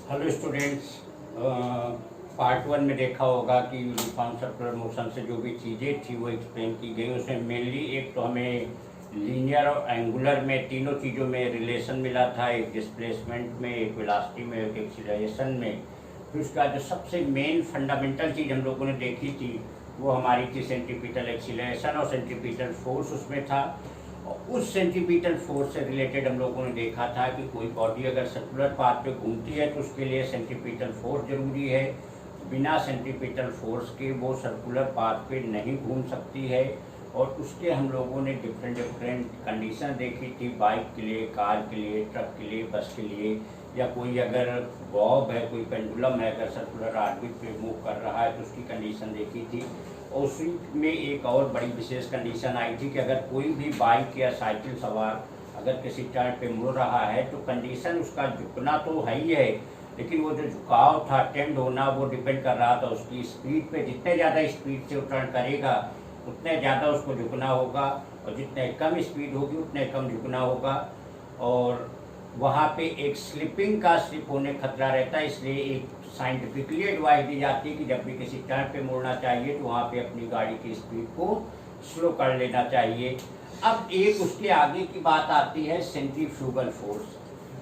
Hello students. Part 1 में देखा होगा कि यूनिफॉर्म सर्कुलर मोशन से जो भी चीज़ें थी वो एक्सप्लेन की गई। उसमें मेनली एक तो हमें लीनियर और एंगुलर में तीनों चीज़ों में रिलेशन मिला था, एक डिस्प्लेसमेंट में, एक वेलोसिटी में, एक एक्सीलरेशन में। फिर उसका जो सबसे मेन फंडामेंटल चीज़ हम लोगों ने देखी थी वो हमारी थी सेंट्रीपिटल एक्सीलरेशन और सेंट्रीपिटल फोर्स उसमें था। उस सेंट्रीपिटल फोर्स से रिलेटेड हम लोगों ने देखा था कि कोई बॉडी अगर सर्कुलर पाथ पे घूमती है तो उसके लिए सेंट्रीपिटल फोर्स जरूरी है। बिना सेंट्रीपिटल फोर्स के वो सर्कुलर पाथ पे नहीं घूम सकती है। और उसके हम लोगों ने डिफरेंट कंडीशन देखी थी, बाइक के लिए, कार के लिए, ट्रक के लिए, बस के लिए, या कोई अगर बॉब है, कोई पेंडुलम है, अगर सर्कुलर ऑर्बिट पे मूव कर रहा है तो उसकी कंडीशन देखी थी। और उसी में एक और बड़ी विशेष कंडीशन आई थी कि अगर कोई भी बाइक या साइकिल सवार अगर किसी टर्न पे मुड़ रहा है तो कंडीशन उसका झुकना तो है ही है, लेकिन वो जो झुकाव था, टेंड होना, वो डिपेंड कर रहा था उसकी स्पीड पे। जितने ज़्यादा स्पीड से वो टर्न करेगा उतने ज़्यादा उसको झुकना होगा, और जितने कम स्पीड होगी उतने कम झुकना होगा। और वहाँ पे एक स्लिपिंग का स्लिप होने खतरा रहता है, इसलिए एक साइंटिफिकली एडवाइस दी जाती है कि जब भी किसी टर्न पे मुड़ना चाहिए तो वहाँ पे अपनी गाड़ी की स्पीड को स्लो कर लेना चाहिए। अब एक उसके आगे की बात आती है सेंट्रीफ्यूगल फोर्स।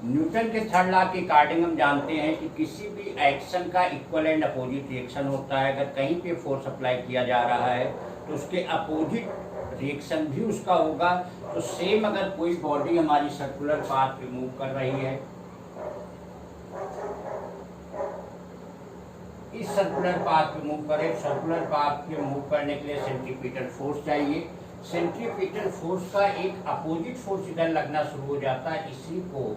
न्यूटन के थर्ड लॉ के अकॉर्डिंग हम जानते हैं कि किसी भी एक्शन का इक्वल एंड अपोजिट रिएक्शन होता है। अगर कहीं पे फोर्स अप्लाई किया जा रहा है तो उसके अपोजिट रिएक्शन भी उसका होगा। तो सेम अगर कोई बॉडी हमारी सर्कुलर पाथ पे मूव कर रही है, इस सर्कुलर पाथ पे मूव करे, सर्कुलर पाथ पे मूव करने के लिए सेंट्रीपिटल फोर्स चाहिए। सेंट्रीपिटल फोर्स का एक अपोजिट फोर्स इधर लगना शुरू हो जाता है, इसी को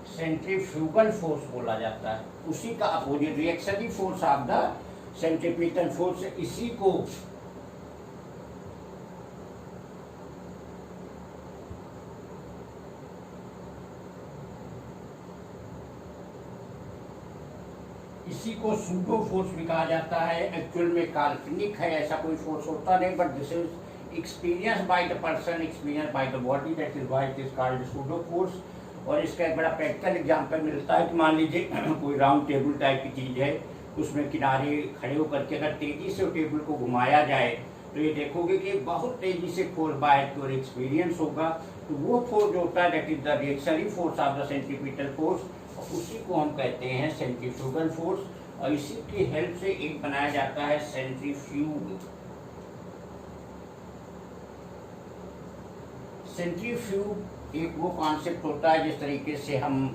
सेंट्रीफ्यूगल फोर्स बोला जाता है। उसी का opposite reactionary force of the centripetal force, इसी को सूडो फोर्स भी कहा जाता है। एक्चुअल में काल्पनिक है, ऐसा कोई फोर्स होता नहीं, but this is experience by the person, experience by the body, that is why it is called pseudo force. और इसका एक बड़ा प्रैक्टिकल एग्जांपल मिलता है कि मान लीजिए कोई राउंड टेबल टाइप की चीज़ है, उसमें किनारे खड़े होकर के अगर तेजी से टेबल को घुमाया जाए तो ये देखोगे कि बहुत तेजी से फोर्स बाय की ओर एक्सपीरियंस होगा। तो वो फोर्स जो होता है that is the reactionary force of the centripetal force, उसी को हम कहते हैं सेंट्रीफ्यूगल फोर्स। और इसी की हेल्प से एक बनाया जाता है सेंट्रीफ्यूग। सेंट्रीफ्यूग एक वो कॉन्सेप्ट होता है जिस तरीके से हम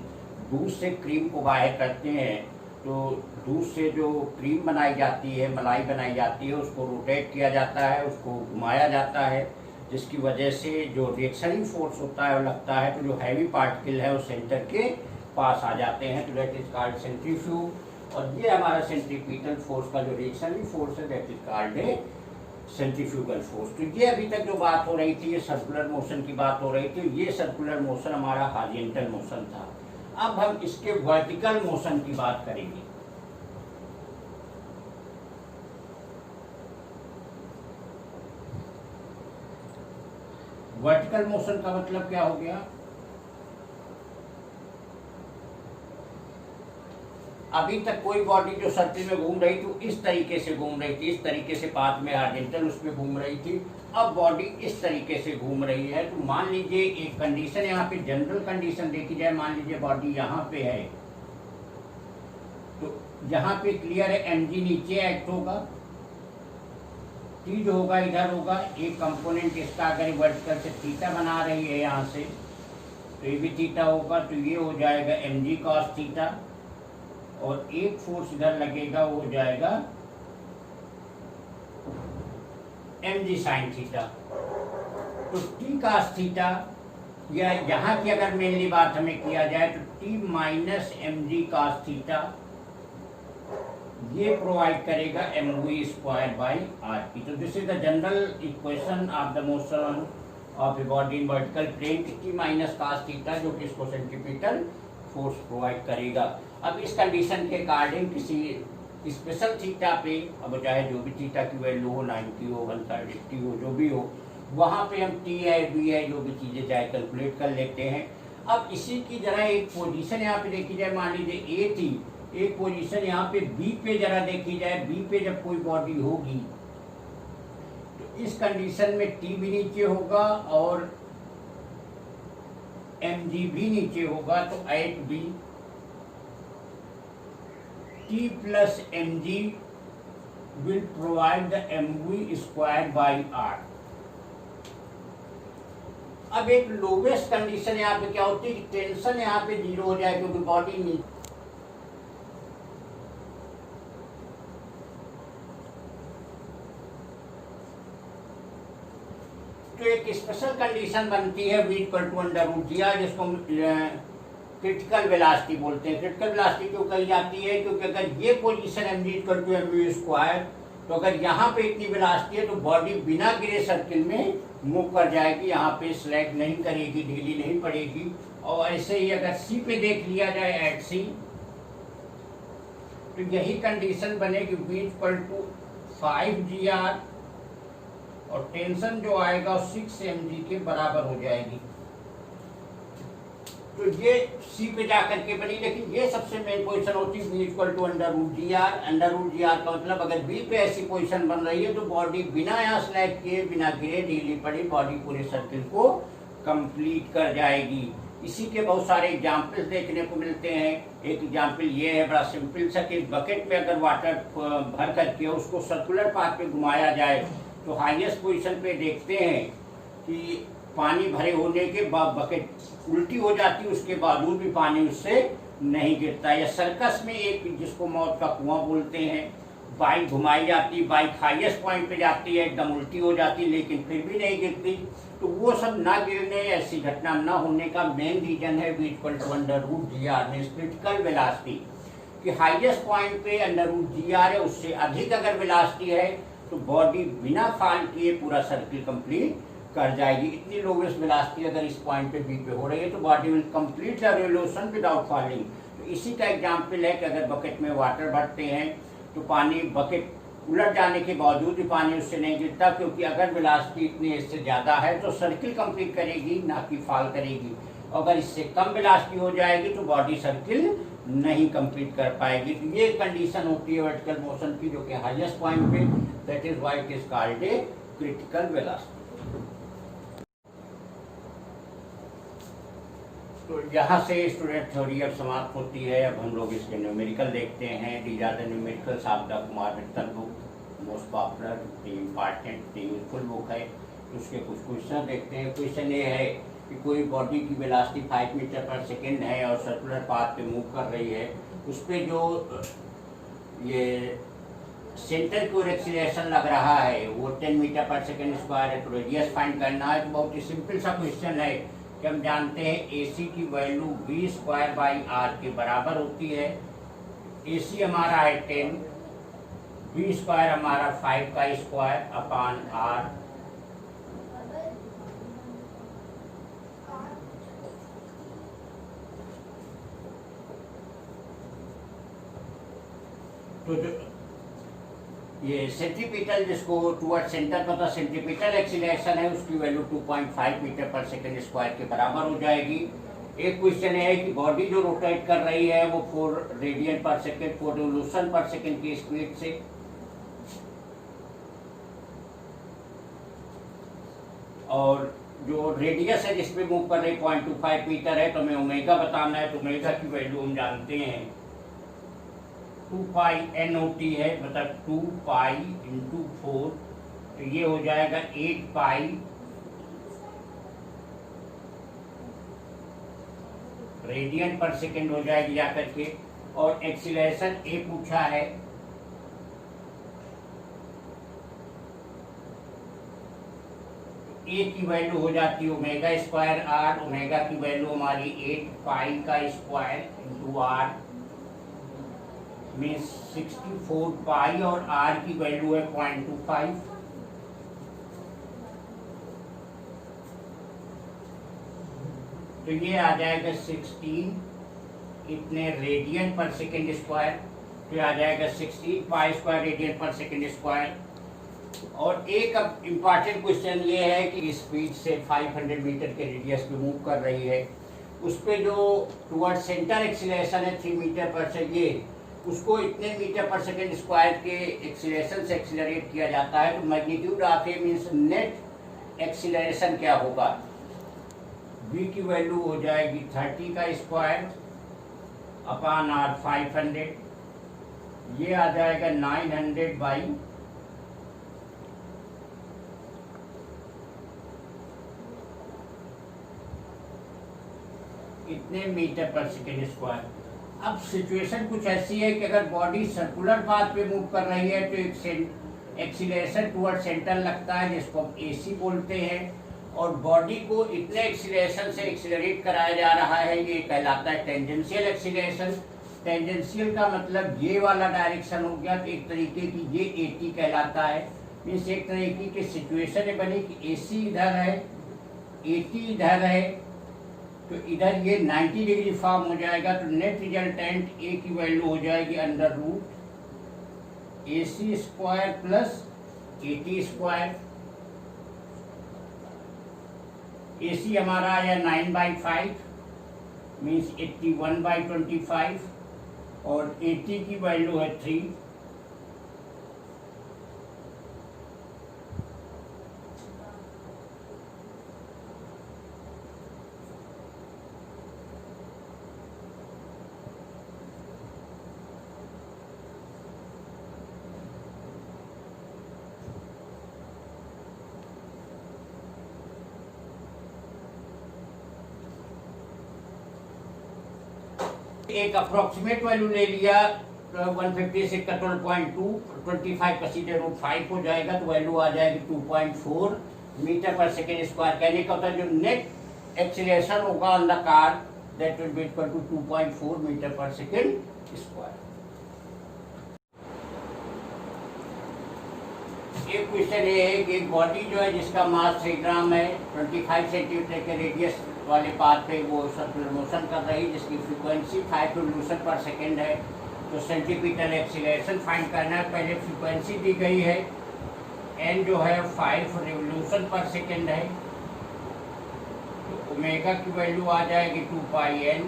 दूध से क्रीम को बाहर करते हैं, तो दूध से जो क्रीम बनाई जाती है, मलाई बनाई जाती है, उसको रोटेट किया जाता है, उसको घुमाया जाता है, जिसकी वजह से जो रिएक्शनरी फोर्स होता है वो लगता है, तो जो हैवी पार्टिकल है वो सेंटर के पास आ जाते हैं, तो दैट इज कॉल्ड सेंट्रीफ्यूग। और ये हमारा सेंट्रीपिटल फोर्स का जो रिएक्शनरी फोर्स है that is called centrifugal force. तो ये अभी तक जो बात हो रही थी, ये सर्कुलर मोशन की बात हो रही थी। ये सर्कुलर मोशन हमारा हॉरिजॉन्टल मोशन था। अब हम इसके वर्टिकल मोशन की बात करेंगे। वर्टिकल मोशन का मतलब क्या हो गया? अभी तक कोई बॉडी जो सर्कल में घूम रही थी इस तरीके से घूम रही थी, इस तरीके से पाथ में हॉरिजॉन्टल उसमें घूम रही थी। अब बॉडी इस तरीके से घूम रही है। तो मान लीजिए एक कंडीशन यहाँ पे जनरल कंडीशन देखी जाए, मान लीजिए बॉडी यहाँ पे है, तो यहाँ पे क्लियर है mg नीचे एक्ट होगा, t जो होगा इधर होगा। एक कंपोनेंट इसका अगर वर्टिकल से थीटा बना रही है यहाँ से, तो ये भी थीटा होगा, तो ये हो जाएगा mg cos थीटा, और एक फोर्स इधर लगेगा वो हो जाएगा mg sin थीटा। तो t cos थीटा, या यहाँ की अगर मेनली बात हमें किया जाए तो t minus mg cos theta ये प्रोवाइड करेगा mv स्क्वायर बाई आर। तो this is the general equation of the motion of a body in vertical plane, t minus cos theta, जो कि इसको सेंट्रीपिटल फोर्स प्रोवाइड करेगा। अब इस condition के अकॉर्डिंग किसी स्पेशल थीटा पे, अब चाहे जो भी थीटा की वैल्यू हो, 90 हो, 180 हो, जो भी हो, वहाँ पे हम टी है बी है जो भी चीज़ें चाहे कैलकुलेट कर लेते हैं। अब इसी की जरा एक पोजीशन यहाँ पे देखी जाए, मान लीजिए ए थी, एक पोजीशन यहाँ पे बी पे जरा देखी जाए। बी पे जब कोई बॉडी होगी तो इस कंडीशन में टी भी नीचे होगा और एम जी भी नीचे होगा। तो at B T plus M G will provide the M V square by R. अब एक लोवेस्ट कंडीशन यहाँ पे क्या होती है कि टेंशन यहाँ पे 0 हो जाए क्योंकि बॉडी नहीं। तो एक स्पेशल कंडीशन बनती है v equal to under root G R, जिसको क्रिटिकल वेलोसिटी बोलते हैं। क्रिटिकल वेलोसिटी क्यों कही जाती है? क्योंकि अगर ये position M G equal to M V square, तो अगर यहाँ पे इतनी वेलोसिटी है तो बॉडी बिना गिरे सर्किल में मूव कर जाएगी, यहाँ पे स्लैग नहीं करेगी, ढीली नहीं पड़ेगी। और ऐसे ही अगर सी पे देख लिया जाए एट सी, तो यही कंडीशन बनेगी v इक्वल टू 5 GR और टेंशन जो आएगा 6 mg के बराबर हो जाएगी। तो ये सी पे जाकर के बनी, लेकिन ये सबसे मेन पोजीशन होती है v equal to under root G R. Under root G R का मतलब अगर बी पे ऐसी पोजीशन बन रही है तो बॉडी बिना यहाँ स्लैग किए, बिना गिरे, ढीली पड़ी, बॉडी पूरे सर्किल को कंप्लीट कर जाएगी। इसी के बहुत सारे एग्जाम्पल्स देखने को मिलते हैं। एक एग्जाम्पल ये है, बड़ा सिंपल सा, कि बकेट में अगर वाटर भर करके उसको सर्कुलर पाथ पे घुमाया जाए तो हाईएस्ट पोजीशन पे देखते हैं कि पानी भरे होने के बाद बकेट उल्टी हो जाती है, उसके बावजूद भी पानी उससे नहीं गिरता। या सर्कस में एक, जिसको मौत का कुआं बोलते हैं, बाइक घुमाई जाती, बाइक हाईएस्ट पॉइंट पे जाती है, एकदम उल्टी हो जाती, लेकिन फिर भी नहीं गिरती। तो वो सब ना गिरने, ऐसी घटना ना होने का मेन रीजन है v equal to under root G R में क्रिटिकल वेलोसिटी, कि हाईएस्ट पॉइंट पे अंडर रूट जी आर है, उससे अधिक अगर वेलोसिटी है तो बॉडी बिना फॉल किए पूरा सर्किल कंप्लीट कर जाएगी। इतनी लोवेस्ट वेलोसिटी अगर इस पॉइंट पे बी पे हो रही है तो body will complete the revolution without falling. तो इसी का एग्जांपल है कि अगर बकेट में वाटर भरते हैं तो पानी, बकेट उलट जाने के बावजूद भी पानी उससे नहीं गिरता, क्योंकि अगर वेलोसिटी इतनी इससे ज़्यादा है तो सर्किल कंप्लीट करेगी, ना कि फॉल करेगी। अगर इससे कम वेलोसिटी हो जाएगी तो बॉडी सर्किल नहीं कंप्लीट कर पाएगी। तो ये कंडीशन होती है वर्टिकल मोशन की, जो कि हाईएस्ट पॉइंट पे, that is why it is called a critical velocity. तो यहाँ से स्टूडेंट थ्योरी अब समाप्त होती है। अब हम लोग इसके न्यूमेरिकल देखते हैं। These are the numericals of the Kumar Mittal book, most popular, important, useful book है। उसके कुछ क्वेश्चन देखते हैं। क्वेश्चन ये है कि कोई बॉडी की वेलोसिटी 5 मीटर पर सेकेंड है और सर्कुलर पाथ पे मूव कर रही है, उस पर जो ये सेंटर की ओर एक्सीलरेशन लग रहा है वो 10 मीटर पर सेकेंड स्क्वायर है। तो रेडियस फाइंड करना है। तो बहुत ही सिंपल सा क्वेश्चन है कि हम जानते हैं AC की value v square by r के बराबर होती है। AC हमारा है 10, v स्क्वायर हमारा 5 का स्क्वायर अपॉन r। तो जो ये सेंट्रीपिटल, जिसको टुवर्ड सेंटर पता सेंट्रीपिटल एक्सीलरेशन है, उसकी वैल्यू 2.5 मीटर पर सेकेंड स्क्वायर के बराबर हो जाएगी। एक क्वेश्चन है कि बॉडी जो रोटेट कर रही है वो 4 रेडियन पर सेकेंड, 4 रिवोल्यूशन पर सेकेंड की स्पीड से, और जो रेडियस है जिसमें मूव कर रही 0.25 मीटर है। तो हमें ओमेगा बताना है। तो ओमेगा की वैल्यू हम जानते हैं 2 पाई NOT है, मतलब 2 पाई इंटू 4, तो ये हो जाएगा 8 पाई रेडियन पर सेकेंड हो जाएगी जाकर के। और एक्सीलरेशन A पूछा है, A की वैल्यू हो जाती है ओमेगा स्क्वायर R। ओमेगा की वैल्यू हमारी 8 पाई का स्क्वायर इंटू R में 64 पाई, और R की वैल्यू है 0.25। तो ये आ जाएगा 16 इतने रेडियन पर सेकेंड स्क्वायर। तो आ जाएगा 16 पाई स्क्वायर रेडियन पर सेकेंड स्क्वायर। और एक अब इम्पॉर्टेंट क्वेश्चन ये है कि स्पीड से 500 मीटर के रेडियस पे मूव कर रही है, उस पे जो टुवर्ड सेंटर एक्सीलरेशन है 3 मीटर पर सेकेंड, उसको इतने मीटर पर सेकेंड स्क्वायर के एक्सीलरेशन से एक्सीलरेट किया जाता है। तो magnitude of A means net acceleration क्या होगा, v की वैल्यू हो जाएगी 30 का स्क्वायर अपॉन आर 500, ये आ जाएगा 900 बाई इतने मीटर पर सेकेंड स्क्वायर। अब सिचुएशन कुछ ऐसी है कि अगर बॉडी सर्कुलर पाथ पे मूव कर रही है तो एक एक्सीलरेशन टुवर्ड सेंटर लगता है जिसको हम एसी बोलते हैं, और बॉडी को इतने एक्सीलरेशन से एक्सीलरेट कराया जा रहा है, ये कहलाता है टेंजेंशियल एक्सीलरेशन। टेंजेंशियल का मतलब ये वाला डायरेक्शन हो गया, तो एक तरीके की ये 80 कहलाता है। मीन्स एक तरीके की सिचुएशन बनी कि एसी इधर है, 80 इधर है, तो इधर ये 90 डिग्री फॉर्म हो जाएगा। तो नेट रिजल्टेंट ए की वैल्यू हो जाएगी under root AC square plus 80 square. AC हमारा आया 9/5 मीन्स 81/25 और 80 की वैल्यू है 3। एक अप्रोक्सीमेट वैल्यू ले लिया 156 का 12.2, 25 का सीधे रूट 5 हो जाएगा, तो वैल्यू आ जाएगी 2.4 मीटर पर सेकेंड स्क्वायर। कहने का होता है जो नेट एक्सीलरेशन होगा on the car that will be equal to 2.4 metre पर सेकेंड स्क्वायर। एक क्वेश्चन ये है कि एक बॉडी जो है जिसका मास 3 ग्राम है, 25 सेंटीमीटर के रेडियस वाले पाथ पे वो सर्कुलर मोशन कर रही है, जिसकी फ्रीक्वेंसी 5 रिवोल्यूशन पर सेकेंड है। तो सेंटीमीटर एक्सीलरेशन फाइंड करना है। पहले फ्रीक्वेंसी दी गई है, n जो है 5 रिवोल्यूशन पर सेकेंड है, तो ओमेगा की वैल्यू आ जाएगी 2πn।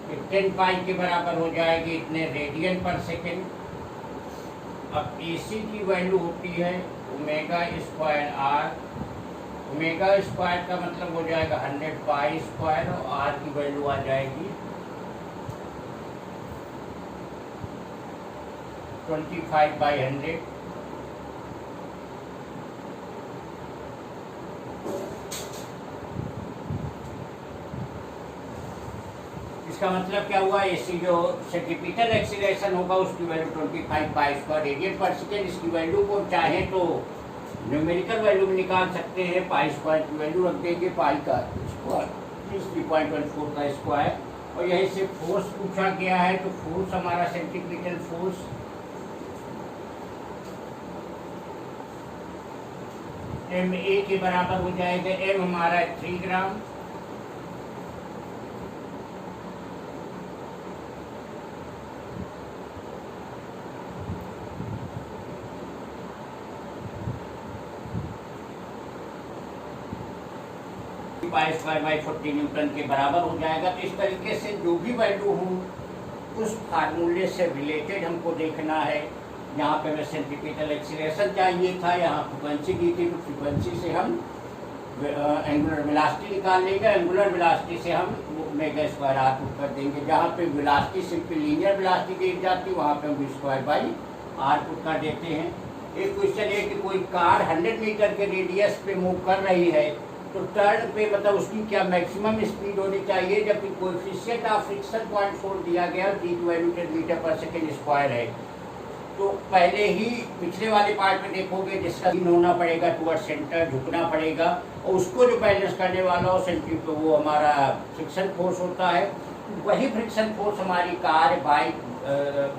फिर 10 पाई के बराबर हो जाएगी इतने रेडियन पर सेकेंड। अब AC की वैल्यू होती है omega square R। Omega square का मतलब हो जाएगा 100 पाई स्क्वायर और R की वैल्यू आ जाएगी 25/100। इसका मतलब क्या हुआ, AC जो सेंटीमीटर एक्सीलरेशन होगा उसकी वैल्यू 25 पाई स्क्वायर रेडियन पर सेकेंड। इसकी वैल्यू को चाहे तो न्यूमेरिकल वैल्यू में निकाल सकते हैं, पाई स्क्वायर की वैल्यू रख देंगे, पाई का स्क्वायर 3.14 का स्क्वायर। और यहीं से फोर्स पूछा गया है, तो फोर्स हमारा सेंटीमीटर फोर्स MA के बराबर हो जाएगा। M हमारा 3 ग्राम, पाई स्क्वायर बाई 40 न्यूटन के बराबर हो जाएगा। तो इस तरीके से जो भी वैल्यू हो उस फार्मूले से रिलेटेड हमको देखना है। यहाँ पे हमें सेंटीमीटर एक्सीलरेशन चाहिए था, यहाँ फ्रीक्वेंसी दी थी, तो फ्रीक्वेंसी से हम एंगुलर वेलोसिटी निकाल लेंगे। एंगुलर वेलोसिटी से हम ओमेगा स्क्वायर आर पुट कर देंगे। जहाँ पे वेलोसिटी सिर्फ लीनियर वेलोसिटी दी जाती है वहाँ पे हम स्क्वायर बाई आर पुट कर देते हैं। एक क्वेश्चन है कि कोई कार 100 मीटर के रेडियस पे मूव कर रही है, तो टर्न पे मतलब उसकी क्या मैक्सिमम स्पीड होनी चाहिए, जबकि कोएफिशिएंट ऑफ फ्रिक्शन 0.4 दिया गया, G की वैल्यू 10 मीटर पर सेकेंड स्क्वायर है। तो पहले ही पिछले वाले पार्ट में देखोगे जिसका लीन होना पड़ेगा टुवर्ड सेंटर, झुकना पड़ेगा, और उसको जो बैलेंस करने वाला हो सेंट्री वो हमारा फ्रिक्शन फोर्स होता है। वही फ्रिक्शन फोर्स हमारी कार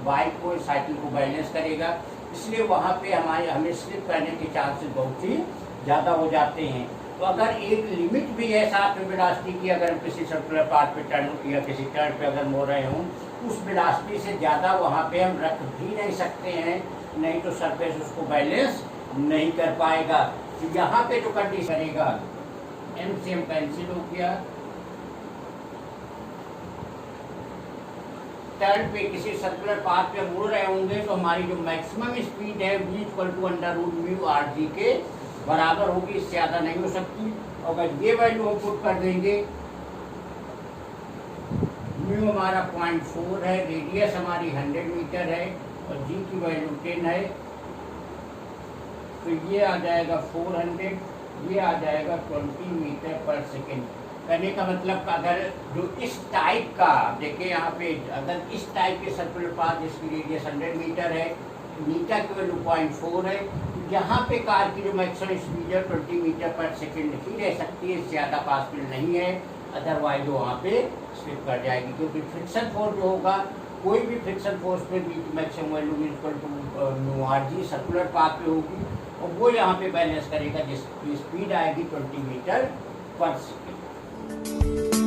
बाइक को साइकिल को बैलेंस करेगा, इसलिए वहाँ पे हमें स्लिप करने के चांसेस बहुत ही ज़्यादा हो जाते हैं। तो अगर एक लिमिट भी है साथ में वेलोसिटी की, अगर हम किसी सर्कुलर पाथ पे टर्न या किसी टर्न पे अगर हो रहे हों, उस वेलोसिटी से ज़्यादा वहाँ पे हम रख भी नहीं सकते हैं, नहीं तो सरफेस उसको बैलेंस नहीं कर पाएगा। तो यहाँ पे जो कंडीशन करेगा, एम से एम कैंसिल हो गया, टर्न पे किसी सर्कुलर पाथ पे मुड़ रहे होंगे तो हमारी जो मैक्सिमम स्पीड है v equal to under root mu R G के बराबर होगी, इससे ज़्यादा नहीं हो सकती। और अगर ये वैल्यू हम पुट कर देंगे, म्यू हमारा 0.4 है, रेडियस हमारी 100 मीटर है और जी की वैल्यू 10 है, तो ये आ जाएगा 400, ये आ जाएगा 20 मीटर पर सेकेंड। कहने का मतलब अगर जो इस टाइप का, देखिए यहाँ पे, अगर इस टाइप के सर्कुलर पाथ जिसकी रेडियस 100 मीटर है, मीटर की वैल्यू 0.4 है, यहाँ पे कार की जो मैक्सिमम स्पीड है 20 मीटर पर सेकेंड ही रह सकती है, इससे ज़्यादा पॉसिबल नहीं है, अदरवाइज वो वहाँ पे स्लिप कर जाएगी। क्योंकि फ्रिक्शन फोर्स जो होगा, कोई भी फ्रिक्शन फोर्स पे maximum value equal to mu R G circular path पे होगी, और वो यहाँ पे बैलेंस करेगा जिसकी स्पीड आएगी 20 मीटर पर सेकेंड।